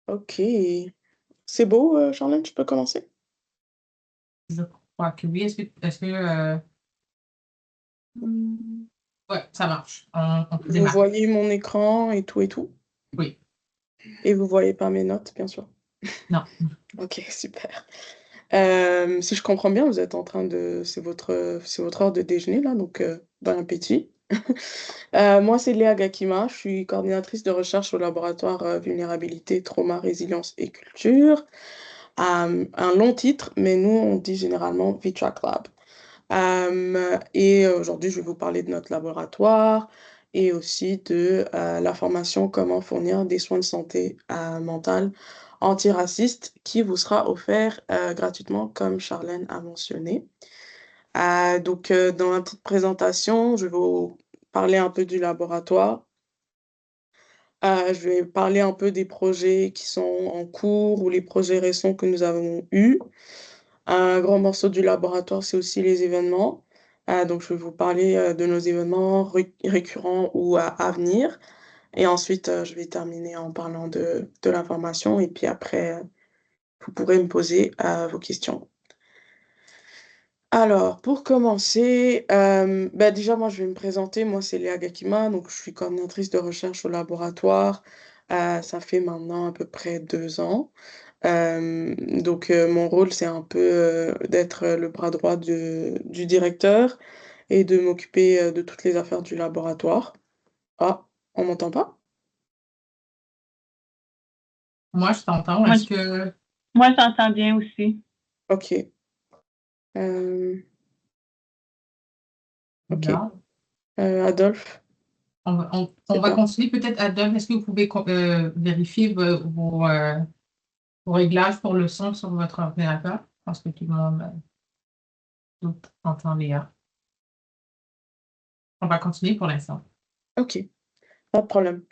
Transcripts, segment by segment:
Ok. C'est beau, Charlène, tu peux commencer? Je crois que oui. Hmm, ouais, ça marche. On peut Vous démarrer. voyez mon écran et tout et tout? Oui. Et vous voyez pas mes notes, bien sûr. Non. Ok, super. Si je comprends bien, vous êtes en train de... c'est votre heure de déjeuner, là, donc bon appétit. Moi, c'est Léa Gakima, je suis coordinatrice de recherche au laboratoire Vulnérabilité, Trauma, Résilience et Culture. Un long titre, mais nous, on dit généralement VTRAC Lab. Et aujourd'hui, je vais vous parler de notre laboratoire et aussi de la formation Comment fournir des soins de santé mentale antiracistes qui vous sera offert gratuitement, comme Charlène a mentionné. Dans ma petite présentation, je vais vous parler un peu du laboratoire. Je vais parler un peu des projets qui sont en cours ou les projets récents que nous avons eus. Un grand morceau du laboratoire, c'est aussi les événements. Donc, je vais vous parler de nos événements récurrents ou à venir. Et ensuite, je vais terminer en parlant de l'information. Et puis après, vous pourrez me poser vos questions. Alors, pour commencer, bah déjà, moi, je vais me présenter. Moi, c'est Léa Gakima, donc je suis coordinatrice de recherche au laboratoire. Ça fait maintenant à peu près 2 ans. Mon rôle, c'est un peu d'être le bras droit du directeur et de m'occuper de toutes les affaires du laboratoire. Ah, on m'entend pas? Moi, je t'entends. Moi, Est-ce je- que... moi, j'entends bien aussi. Ok. Euh, ok. Là, Adolphe, on c'est va bon. continuer peut-être, Adam. Est-ce que vous pouvez vérifier vos réglages pour le son sur votre ordinateur? Parce que tout le monde tout entend Léa. On va continuer pour l'instant. Ok, pas de problème.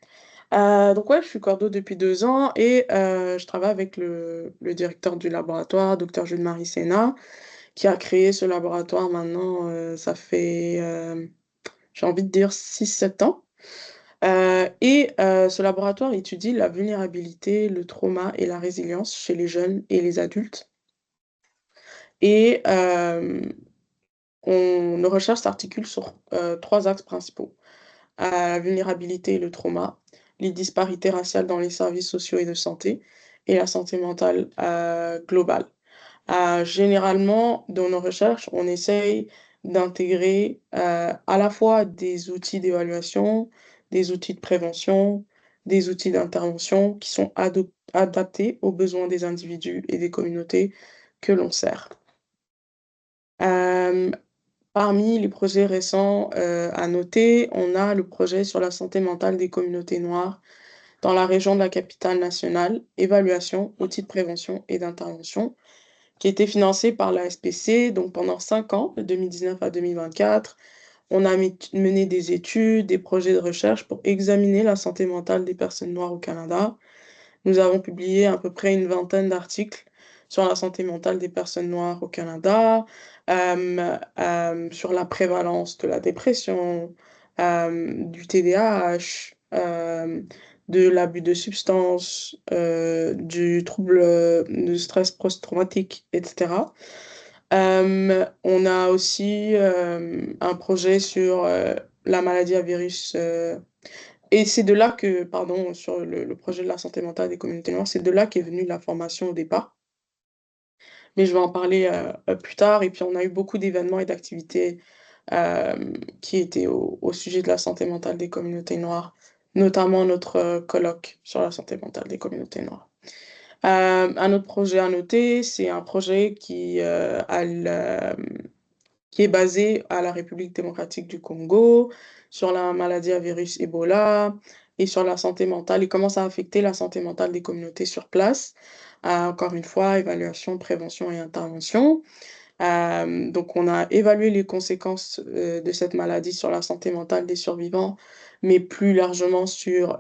Ouais, je suis cordo depuis 2 ans et je travaille avec le directeur du laboratoire, Dr Jules-Marie Sénat, qui a créé ce laboratoire maintenant, ça fait, j'ai envie de dire 6 7 ans. Ce laboratoire étudie la vulnérabilité, le trauma et la résilience chez les jeunes et les adultes. Et nos recherches s'articulent sur 3 axes principaux. La vulnérabilité et le trauma, les disparités raciales dans les services sociaux et de santé, et la santé mentale globale. Généralement, dans nos recherches, on essaye d'intégrer à la fois des outils d'évaluation, des outils de prévention, des outils d'intervention qui sont adaptés aux besoins des individus et des communautés que l'on sert. Euh, Parmi les projets récents à noter, on a le projet sur la santé mentale des communautés noires dans la région de la capitale nationale, évaluation, outils de prévention et d'intervention, qui a été financé par la SPC. Donc pendant 5 ans, de 2019 à 2024, on a mené des études, des projets de recherche pour examiner la santé mentale des personnes noires au Canada. Nous avons publié à peu près une vingtaine d'articles sur la santé mentale des personnes noires au Canada, sur la prévalence de la dépression, du TDAH, de l'abus de substances, du trouble de stress post-traumatique, etc. On a aussi un projet sur la maladie à virus et c'est de là que, pardon, sur le projet de la santé mentale des communautés noires, c'est de là qu'est venue la formation au départ. Mais je vais en parler plus tard. Et puis, on a eu beaucoup d'événements et d'activités qui étaient au sujet de la santé mentale des communautés noires, notamment notre colloque sur la santé mentale des communautés noires. Un autre projet à noter, c'est un projet qui est basé à la République démocratique du Congo, sur la maladie à virus Ebola et sur la santé mentale et comment ça a affecté la santé mentale des communautés sur place. Encore une fois, évaluation, prévention et intervention. On a évalué les conséquences de cette maladie sur la santé mentale des survivants, mais plus largement sur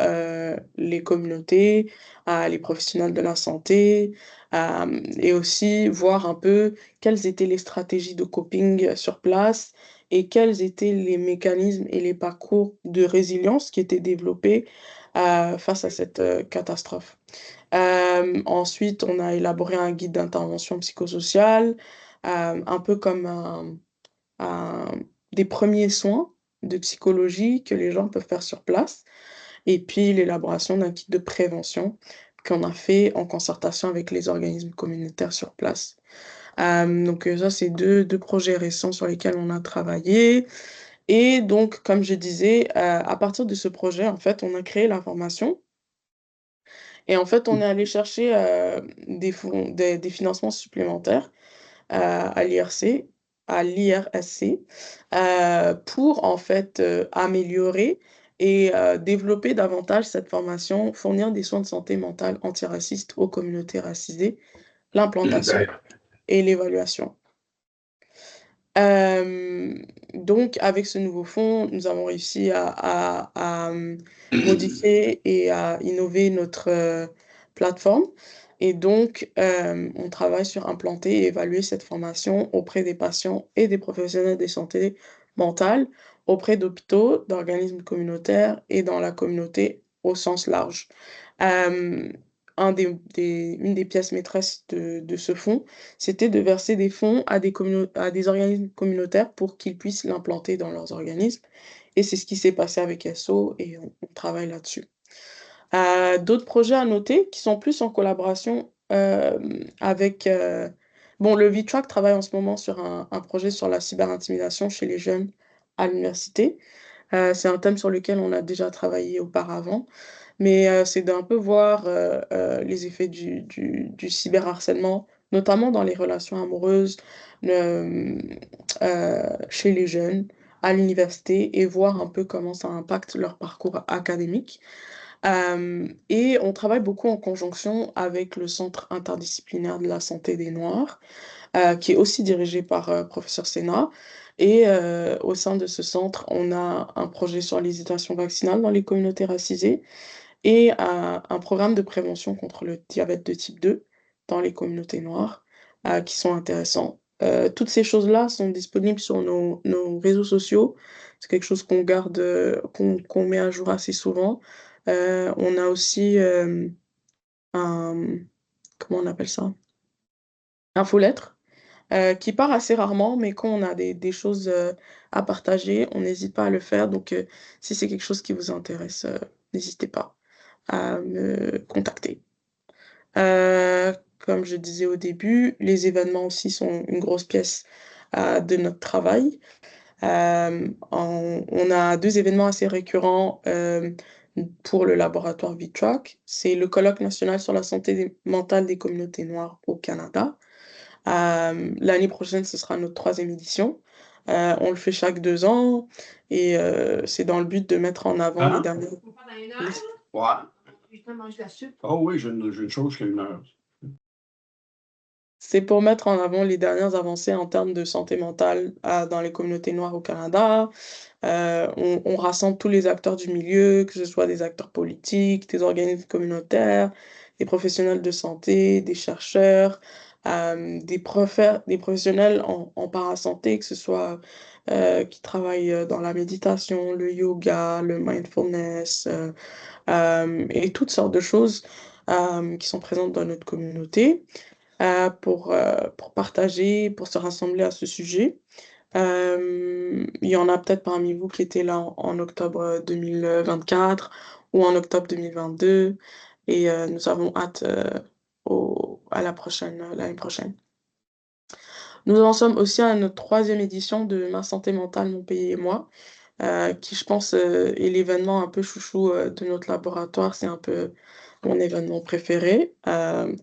les communautés, les professionnels de la santé, et aussi voir un peu quelles étaient les stratégies de coping sur place et quels étaient les mécanismes et les parcours de résilience qui étaient développés face à cette catastrophe. Ensuite, on a élaboré un guide d'intervention psychosociale, un peu comme un- des premiers soins de psychologie que les gens peuvent faire sur place. Et puis l'élaboration d'un kit de prévention qu'on a fait en concertation avec les organismes communautaires sur place. Donc ça, c'est deux projets récents sur lesquels on a travaillé. Et donc, comme je disais, à partir de ce projet, en fait, on a créé la formation. Et en fait, on est allé chercher des fonds, des financements supplémentaires à l'IRC, à l'IRSC, pour en fait améliorer et développer davantage cette formation, fournir des soins de santé mentale antiracistes aux communautés racisées, l'implantation et l'évaluation. Donc, avec ce nouveau fonds, nous avons réussi à modifier et à innover notre plateforme. Et donc, on travaille sur implanter et évaluer cette formation auprès des patients et des professionnels de santé mentale, auprès d'hôpitaux, d'organismes communautaires et dans la communauté au sens large. Euh, une des pièces maîtresses de ce fonds, c'était de verser des fonds à à des organismes communautaires pour qu'ils puissent l'implanter dans leurs organismes. Et c'est ce qui s'est passé avec SO et on travaille là-dessus. D'autres projets à noter qui sont plus en collaboration avec... bon, le VTrack travaille en ce moment sur un projet sur la cyberintimidation chez les jeunes à l'université. C'est un thème sur lequel on a déjà travaillé auparavant. Mais c'est d'un peu voir les effets du cyberharcèlement, notamment dans les relations amoureuses, euh, chez les jeunes, à l'université, et voir un peu comment ça impacte leur parcours académique. Et on travaille beaucoup en conjonction avec le Centre interdisciplinaire de la santé des Noirs, qui est aussi dirigé par professeur Sena. Et au sein de ce centre, on a un projet sur l'hésitation vaccinale dans les communautés racisées et un programme de prévention contre le diabète de type 2 dans les communautés noires qui sont intéressants. Toutes ces choses-là sont disponibles sur nos réseaux sociaux. C'est quelque chose qu'on garde, qu'on met à jour assez souvent. On a aussi un, comment on appelle ça? Infolettre qui part assez rarement, mais quand on a des choses à partager, on n'hésite pas à le faire. Donc, si c'est quelque chose qui vous intéresse, n'hésitez pas à me contacter. Comme je disais au début, les événements aussi sont une grosse pièce de notre travail. On a deux événements assez récurrents pour le laboratoire VTrack. C'est le colloque national sur la santé mentale des communautés noires au Canada. L'année prochaine, ce sera notre troisième édition. On le fait chaque 2 ans et c'est dans le but de mettre en avant les dernières... Ouais. Oh oui, j'ai une chose qui a une heure. C'est pour mettre en avant les dernières avancées en termes de santé mentale dans les communautés noires au Canada. On rassemble tous les acteurs du milieu, que ce soit des acteurs politiques, des organismes communautaires, des professionnels de santé, des chercheurs, des professionnels en parasanté, que ce soit qui travaillent dans la méditation, le yoga, le mindfulness, et toutes sortes de choses qui sont présentes dans notre communauté pour partager, pour se rassembler à ce sujet. Il y en a peut-être parmi vous qui étaient là en octobre 2024 ou en octobre 2022 et nous avons hâte à l'année prochaine. Nous en sommes aussi à notre troisième édition de Ma santé mentale, mon pays et moi, qui je pense est l'événement un peu chouchou de notre laboratoire. C'est un peu mon événement préféré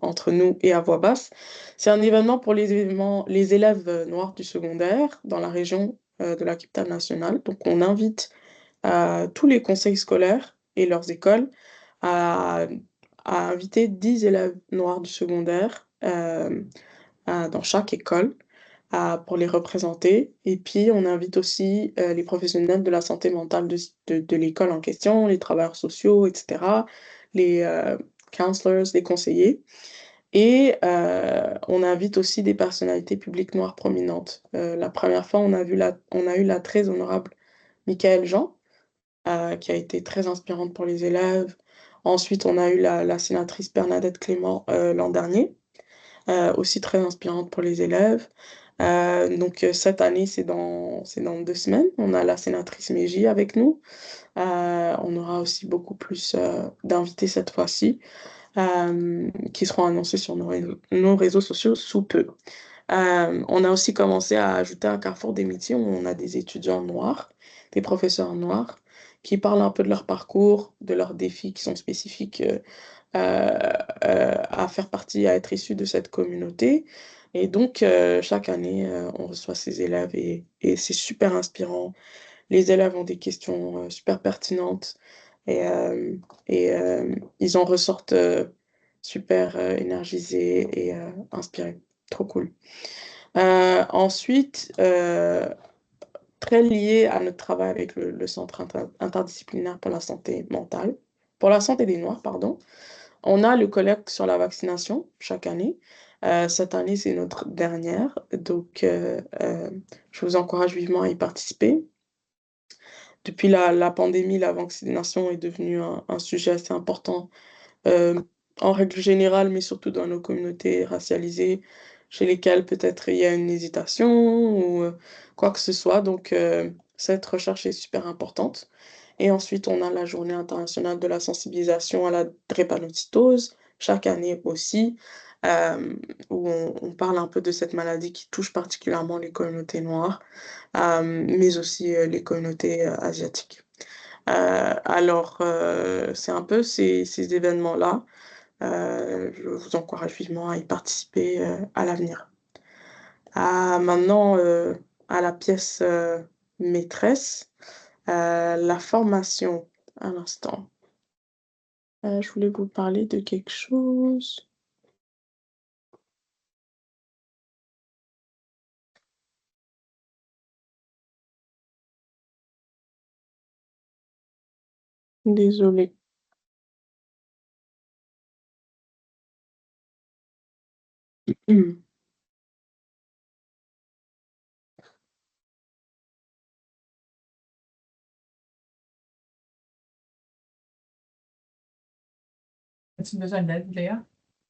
entre nous et à voix basse. C'est un événement pour les élèves noirs du secondaire dans la région de la capitale nationale. Donc on invite tous les conseils scolaires et leurs écoles à, à inviter 10 élèves noirs du secondaire dans chaque école pour les représenter. Et puis, on invite aussi les professionnels de la santé mentale de l'école en question, les travailleurs sociaux, etc., les counselors, les conseillers. Et on invite aussi des personnalités publiques noires prominentes. La première fois, on a eu la très honorable Michaëlle Jean, qui a été très inspirante pour les élèves. Ensuite, on a eu la sénatrice Bernadette Clément l'an dernier, aussi très inspirante pour les élèves. Donc cette année, c'est dans 2 semaines. On a la sénatrice Mégy avec nous. On aura aussi beaucoup plus d'invités cette fois-ci qui seront annoncés sur nos réseaux sociaux sous peu. On a aussi commencé à ajouter un carrefour des métiers où on a des étudiants noirs, des professeurs noirs, qui parlent un peu de leur parcours, de leurs défis qui sont spécifiques à faire partie, à être issus de cette communauté. Et donc, chaque année, on reçoit ces élèves et c'est super inspirant. Les élèves ont des questions super pertinentes et, ils en ressortent super énergisés et inspirés. Trop cool. Ensuite, très lié à notre travail avec le Centre interdisciplinaire pour la santé mentale, pour la santé des Noirs, pardon, on a le colloque sur la vaccination chaque année. Cette année, c'est notre dernière, donc je vous encourage vivement à y participer. Depuis la pandémie, la vaccination est devenue un sujet assez important euh, en règle générale, mais surtout dans nos communautés racialisées, chez lesquelles peut-être il y a une hésitation ou quoi que ce soit. Donc, cette recherche est super importante. Et ensuite, on a la Journée internationale de la sensibilisation à la drépanocytose, chaque année aussi, où on parle un peu de cette maladie qui touche particulièrement les communautés noires, mais aussi les communautés asiatiques. Alors, c'est un peu ces événements-là. Je vous encourage vivement à y participer à l'avenir. Maintenant, à la pièce maîtresse, la formation. Un instant. Je voulais vous parler de quelque chose. Désolée. As-tu besoin d'aide, Léa?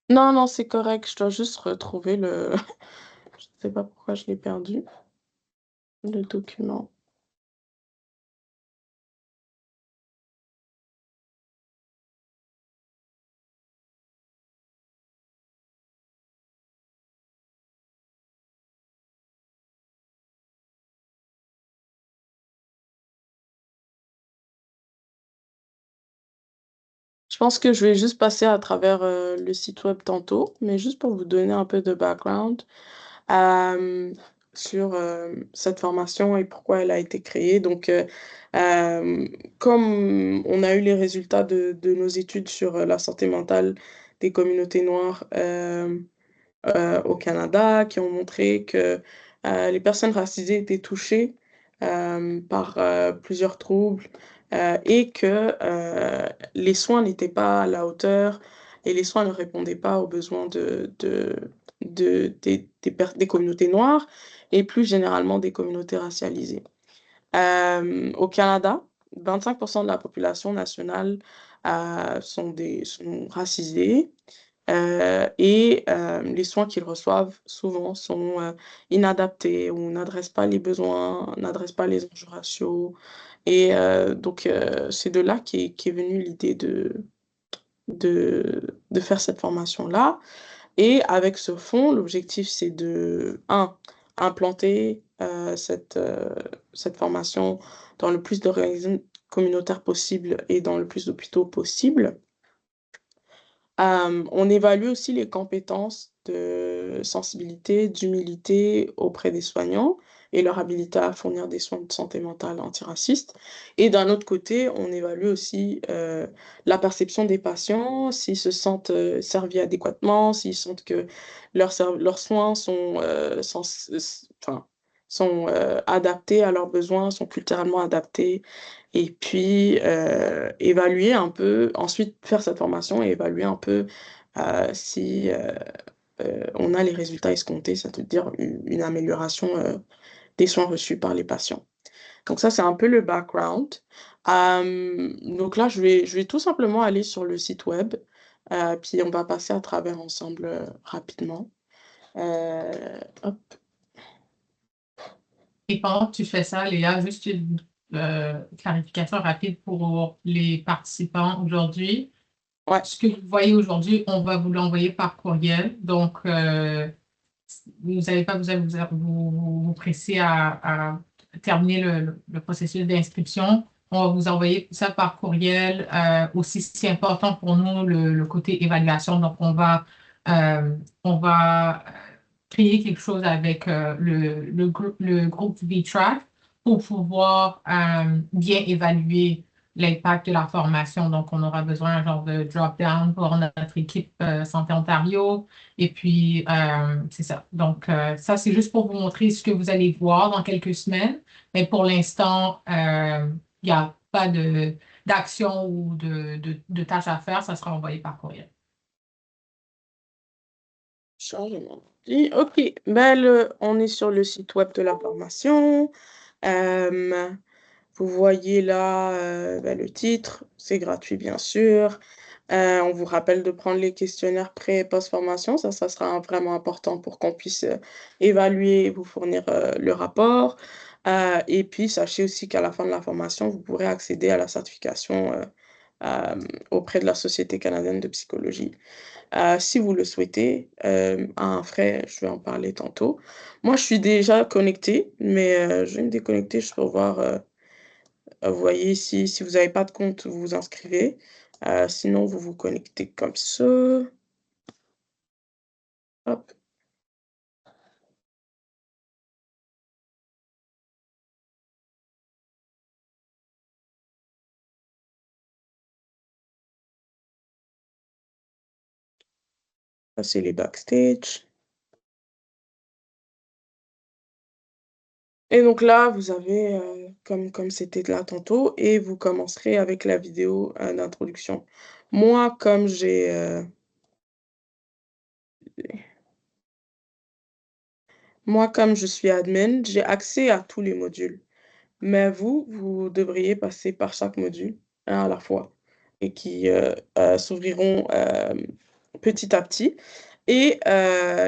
Non, non, c'est correct. Je dois juste retrouver le... Je ne sais pas pourquoi je l'ai perdu, le document. Je pense que je vais juste passer à travers le site web tantôt, mais juste pour vous donner un peu de background euh, sur cette formation et pourquoi elle a été créée. Donc, euh, comme on a eu les résultats de nos études sur la santé mentale des communautés noires au Canada, qui ont montré que les personnes racisées étaient touchées par plusieurs troubles et que les soins n'étaient pas à la hauteur et les soins ne répondaient pas aux besoins des communautés noires et plus généralement des communautés racialisées. Au Canada, 25% de la population nationale sont racisés et les soins qu'ils reçoivent souvent sont inadaptés ou n'adressent pas les besoins, n'adressent pas les enjeux raciaux. Et donc, c'est de là qu'est venue l'idée de faire cette formation-là. Et avec ce fonds, l'objectif, c'est implanter cette formation dans le plus d'organismes communautaires possible et dans le plus d'hôpitaux possible. On évalue aussi les compétences de sensibilité, d'humilité auprès des soignants et leur habilité à fournir des soins de santé mentale antiracistes. Et d'un autre côté, on évalue aussi la perception des patients, s'ils se sentent servis adéquatement, s'ils sentent que leurs soins sont adaptés à leurs besoins, sont culturellement adaptés. Et puis, évaluer un peu, ensuite faire cette formation et évaluer un peu si on a les résultats escomptés, c'est-à-dire une amélioration des soins reçus par les patients. Donc ça, c'est un peu le background. Donc là, je vais tout simplement aller sur le site web, puis on va passer à travers ensemble, rapidement. Hop. Et pendant que tu fais ça, Léa, juste une clarification rapide pour les participants aujourd'hui. Ouais. Ce que vous voyez aujourd'hui, on va vous l'envoyer par courriel. Donc, vous n'avez pas besoin de vous presser à terminer le processus d'inscription. On va vous envoyer ça par courriel. Aussi, c'est important pour nous le côté évaluation. Donc, on va créer quelque chose avec le groupe VTrack pour pouvoir bien évaluer l'impact de la formation. Donc, on aura besoin d'un genre de drop-down pour notre équipe Santé Ontario. Et puis, c'est ça. Donc, ça, c'est juste pour vous montrer ce que vous allez voir dans quelques semaines. Mais pour l'instant, il n'y a pas d'action ou de tâches à faire. Ça sera envoyé par courriel. Changement. OK. On est sur le site web de la formation. Vous voyez là, le titre. C'est gratuit, bien sûr. On vous rappelle de prendre les questionnaires pré et post-formation. Ça sera vraiment important pour qu'on puisse, évaluer et vous fournir, le rapport. Et puis sachez aussi qu'à la fin de la formation, vous pourrez accéder à la certification, auprès de la Société canadienne de psychologie. Si vous le souhaitez, à un frais, je vais en parler tantôt. Moi, je suis déjà connectée, mais je vais me déconnecter juste pour voir, vous voyez si vous n'avez pas de compte, vous vous inscrivez. Sinon, vous vous connectez comme ça. Hop. Ça, c'est les backstage. Et donc là, vous avez, comme c'était là tantôt et vous commencerez avec la vidéo, d'introduction. Moi, comme je suis admin, j'ai accès à tous les modules. Mais vous devriez passer par chaque module, un à la fois et qui, s'ouvriront, petit à petit et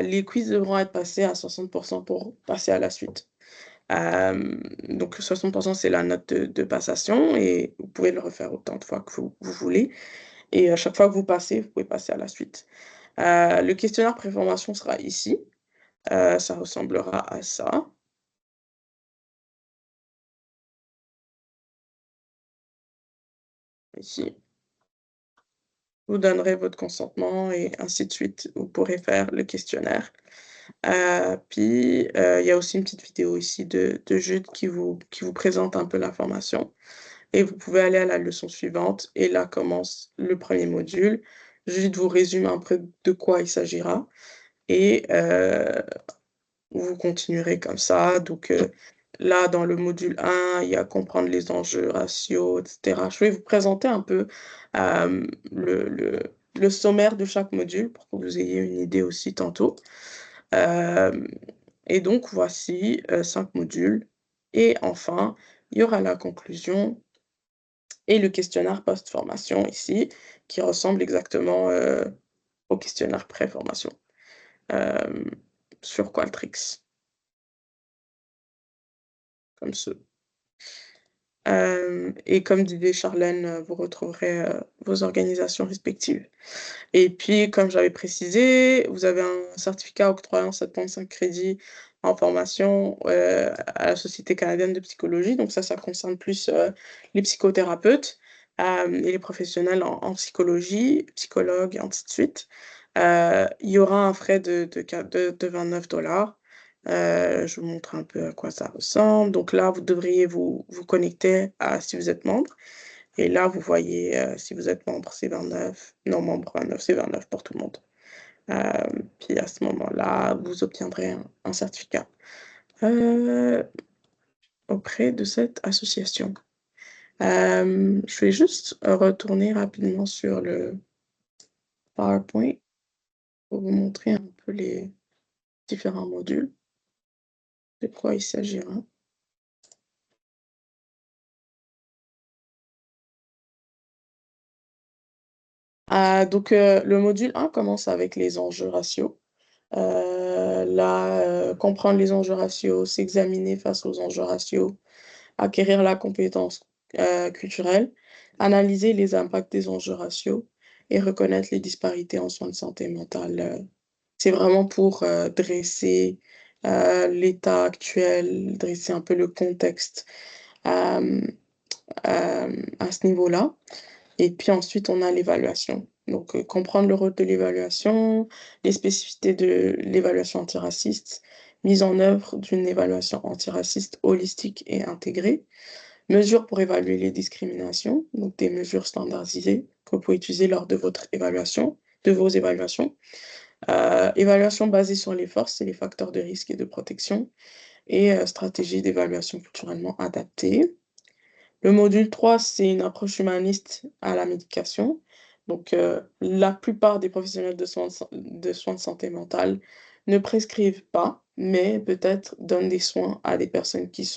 les quiz devront être passés à 60 pour passer à la suite. Donc 60 c'est la note de passation et vous pouvez le refaire autant de fois que vous voulez et à chaque fois que vous passez, vous pouvez passer à la suite. Le questionnaire préformation sera ici, ça ressemblera à ça. Ici. Vous donnerez votre consentement et ainsi de suite. Vous pourrez faire le questionnaire. Puis, il y a aussi une petite vidéo ici de Jude qui vous présente un peu l'information et vous pouvez aller à la leçon suivante et là commence le premier module. Jude vous résume un peu de quoi il s'agira et vous continuerez comme ça. Donc, là, dans le module 1, il y a comprendre les enjeux, ratios, et cetera. Je vais vous présenter un peu, le sommaire de chaque module pour que vous ayez une idée aussi tantôt. Hem Et donc voici, 5 modules et enfin, il y aura la conclusion et le questionnaire post-formation ici, qui ressemble exactement, au questionnaire pré-formation, hem, sur Qualtrics. Comme ce. Et comme disait Charlène, vous retrouverez, vos organisations respectives. Et puis, comme j'avais précisé, vous avez un certificat octroyant 7,5 crédits en formation, à la Société canadienne de psychologie. Donc ça concerne plus, les psychothérapeutes, et les professionnels en psychologie, psychologues et ainsi de suite. Il y aura un frais de 29 $. Je vous montre un peu à quoi ça ressemble. Donc là, vous devriez vous connecter si vous êtes membre et là, vous voyez, si vous êtes membre, c'est 29, non membre 29, c'est 29 pour tout le monde. Puis à ce moment-là, vous obtiendrez un certificat, heu, auprès de cette association. Je vais juste retourner rapidement sur le PowerPoint pour vous montrer un peu les différents modules, de quoi il s'agira. Donc, le module 1 commence avec les enjeux ratios. Comprendre les enjeux ratios, s'examiner face aux enjeux ratios, acquérir la compétence culturelle, analyser les impacts des enjeux ratios et reconnaître les disparités en soins de santé mentale. C'est vraiment pour dresser l'état actuel, dresser un peu le contexte euh, à ce niveau-là. Et puis ensuite, on a l'évaluation. Donc, comprendre le rôle de l'évaluation, les spécificités de l'évaluation antiraciste, mise en œuvre d'une évaluation antiraciste holistique et intégrée, mesures pour évaluer les discriminations, donc des mesures standardisées que vous pouvez utiliser lors de votre évaluation, de vos évaluations, évaluation basée sur les forces et les facteurs de risque et de protection, et stratégie d'évaluation culturellement adaptée. Le module 3, c'est une approche humaniste à la médication. Donc, la plupart des professionnels de soins de santé mentale ne prescrivent pas, mais peut-être donnent des soins à des personnes qui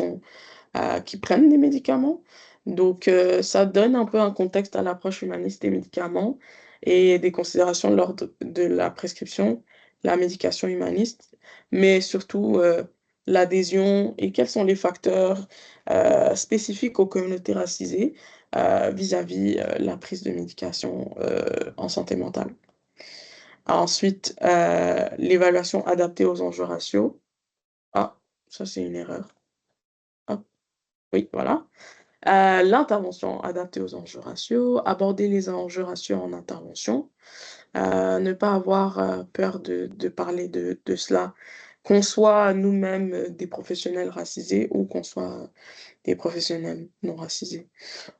prennent des médicaments. Donc, ça donne un peu un contexte à l'approche humaniste des médicaments et des considérations lors de la prescription, la médication humaniste, mais surtout l'adhésion et quels sont les facteurs spécifiques aux communautés racisées vis-à-vis la prise de médication en santé mentale. Ensuite, l'évaluation adaptée aux enjeux raciaux. Ah, ça c'est une erreur. Hop, oui, voilà. L'intervention adaptée aux enjeux raciaux, aborder les enjeux raciaux en intervention, ne pas avoir peur de parler de cela, qu'on soit nous-mêmes des professionnels racisés ou qu'on soit des professionnels non racisés.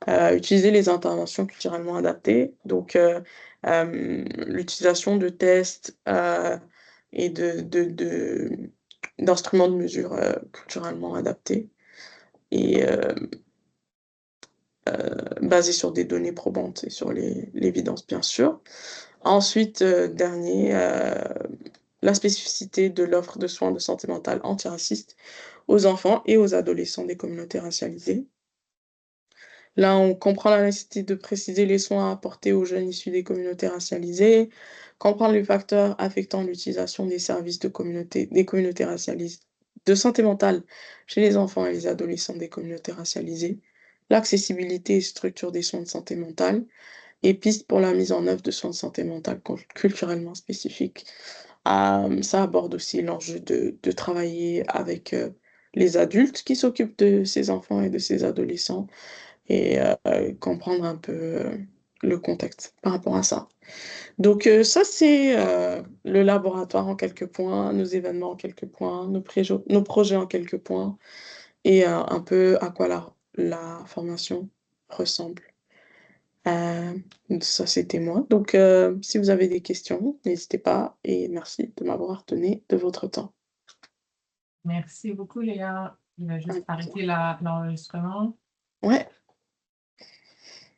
Utiliser les interventions culturellement adaptées, donc l'utilisation de tests et d'instruments de mesure culturellement adaptés et basés sur des données probantes et sur l'évidence, bien sûr. Ensuite, dernier, la spécificité de l'offre de soins de santé mentale antiraciste aux enfants et aux adolescents des communautés racialisées. Là, on comprend la nécessité de préciser les soins apportés aux jeunes issus des communautés racialisées, comprendre les facteurs affectant l'utilisation des services des communautés racialisées de santé mentale chez les enfants et les adolescents des communautés racialisées, l'accessibilité et structure des soins de santé mentale, et pistes pour la mise en œuvre de soins de santé mentale culturellement spécifiques. Ça aborde aussi l'enjeu de travailler avec les adultes qui s'occupent de ces enfants et de ces adolescents et comprendre un peu le contexte par rapport à ça. Donc ça, c'est le laboratoire en quelques points, nos événements en quelques points, nos projets en quelques points et un peu à quoi la formation ressemble. Ça, c'était moi. Donc, si vous avez des questions, n'hésitez pas et merci de m'avoir donné de votre temps. Merci beaucoup, Léa. Je vais juste Avec plaisir. arrêter l'enregistrement. Ouais.